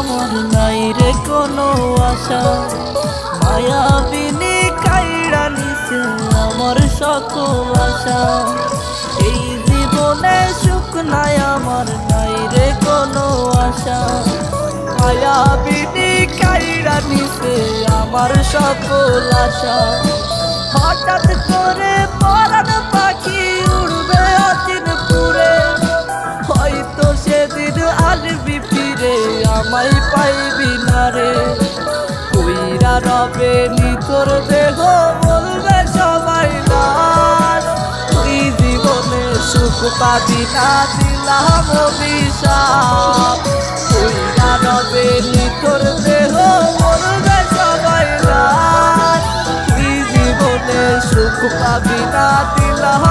আমার নাই রে কোনো আশা, মায়াবিনী কাইড়া নিছে আমার সকল আশা। এই জীবনে সুখ নাই আমার নাই রে কোনো আশা, মায়াবিনী কাইড়া নিছে আমার সকল আশা। হঠাৎ করে পরাণ পাখি উড়বে অচিন পুরে, হয়তো সেদিন আসবি ফিরে আমায় পাইবি না রে। কইরা রবে নিতর দেহ বলবে সবাই লাশ, তুই জীবনে সুখ পাবি না দিলাম অভিশাপ। কইরা রবে নিতর দেহ বলবে সবাই লাশ, তুই জীবনে সুখ পাবি না দিলাম